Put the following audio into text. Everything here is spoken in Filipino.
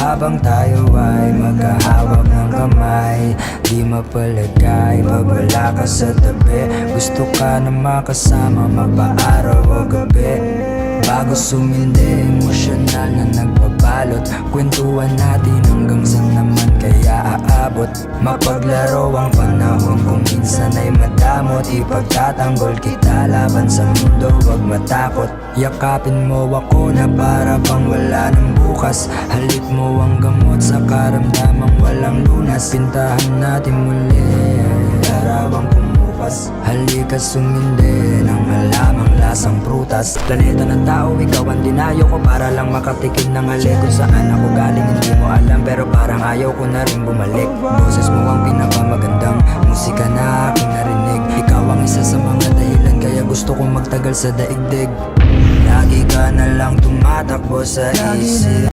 habang tayo ay magkahawak ng kamay. Di mapalagay pag wala ka sa tabi. Gusto ka na makasama mapa-araw o gabi. Bago sumindi, emosyonal na nagbabalot. Kwentuhan natin hanggang saan naman kaya aabot. Mapaglaro ang panahon kung minsan ay madamot. Ipagtatanggol kita laban sa mundo, wag matakot. Yakapin mo ako na para bang wala ng bukas. Halik mo ang gamot sa karamdamang walang lunas. Pintahan natin muli arawang pumupas. Halika sumindi ng halamang lasang prutas. Planeta ng tao, ikaw ang dinayo ko para lang makatikim ng halik. Kung saan ako galing hindi mo alam, pero parang ayaw ko na rin bumalik. Boses mo ang pinakamagandang musika na aking narinig. Ikaw ang isa sa mga dahilan kaya gusto kong magtagal sa daigdig. Lagi ka na lang tumatakbo sa isip.